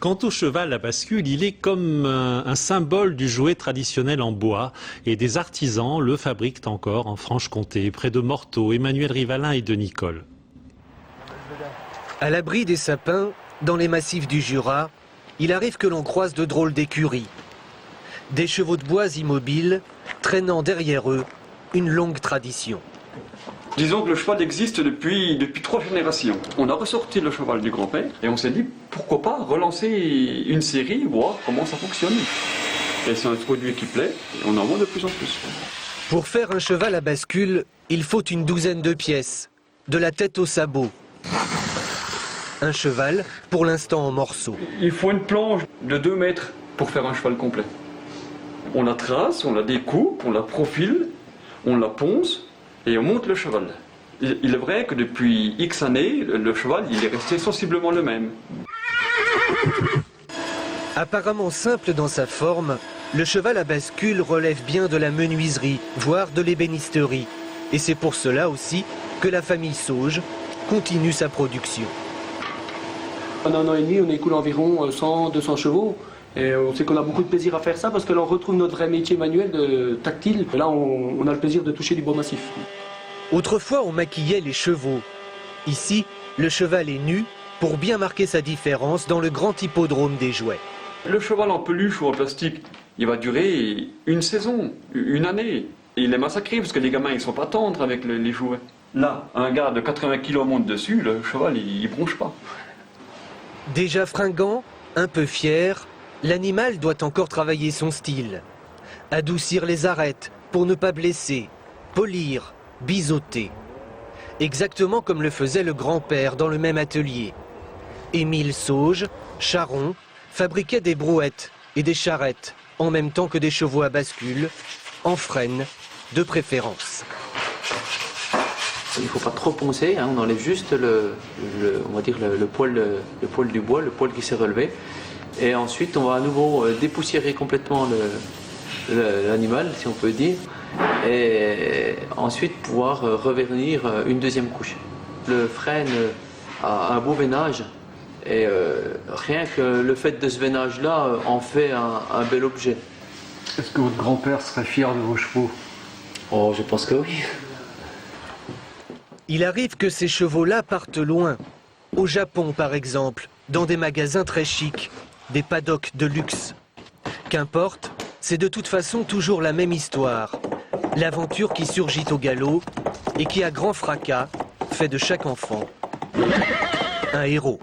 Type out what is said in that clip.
Quant au cheval à bascule, il est comme un symbole du jouet traditionnel en bois et des artisans le fabriquent encore en Franche-Comté, près de Morteau, Emmanuel Rivalin et de Nicole. À l'abri des sapins, dans les massifs du Jura, il arrive que l'on croise de drôles d'écuries. Des chevaux de bois immobiles, traînant derrière eux une longue tradition. Disons que le cheval existe depuis 3 générations. On a ressorti le cheval du grand-père et on s'est dit pourquoi pas relancer une série, voir comment ça fonctionne. Et c'est un produit qui plaît et on en vend de plus en plus. Pour faire un cheval à bascule, il faut une douzaine de pièces, de la tête au sabot. Un cheval, pour l'instant en morceaux. Il faut une planche de 2 mètres pour faire un cheval complet. On la trace, on la découpe, on la profile, on la ponce et on monte le cheval. Il est vrai que depuis X années, le cheval il est resté sensiblement le même. Apparemment simple dans sa forme, le cheval à bascule relève bien de la menuiserie, voire de l'ébénisterie. Et c'est pour cela aussi que la famille Sauge continue sa production. En 1 an et demi, on écoule environ 100-200 chevaux. Et on sait qu'on a beaucoup de plaisir à faire ça parce que là on retrouve notre vrai métier manuel de tactile. Et là on a le plaisir de toucher du bois massif. Autrefois on maquillait les chevaux. Ici, le cheval est nu pour bien marquer sa différence dans le grand hippodrome des jouets. Le cheval en peluche ou en plastique, il va durer une saison, une année. Et il est massacré parce que les gamins ils sont pas tendres avec les jouets. Là, un gars de 80 kg monte dessus, le cheval il bronche pas. Déjà fringant, un peu fier, l'animal doit encore travailler son style. Adoucir les arêtes pour ne pas blesser, polir, biseauter. Exactement comme le faisait le grand-père dans le même atelier. Émile Sauge, charron, fabriquait des brouettes et des charrettes en même temps que des chevaux à bascule, en frêne de préférence. Il ne faut pas trop poncer, on enlève juste on va dire le poil du bois, le poil qui s'est relevé. Et ensuite, on va à nouveau dépoussiérer complètement l'animal, si on peut dire. Et ensuite, pouvoir revernir une deuxième couche. Le frêne a un beau veinage. Et rien que le fait de ce veinage-là en fait un bel objet. Est-ce que votre grand-père serait fier de vos chevaux? Oh, je pense que oui. Il arrive que ces chevaux-là partent loin. Au Japon, par exemple, dans des magasins très chics, des paddocks de luxe. Qu'importe, c'est de toute façon toujours la même histoire. L'aventure qui surgit au galop et qui, à grand fracas, fait de chaque enfant un héros.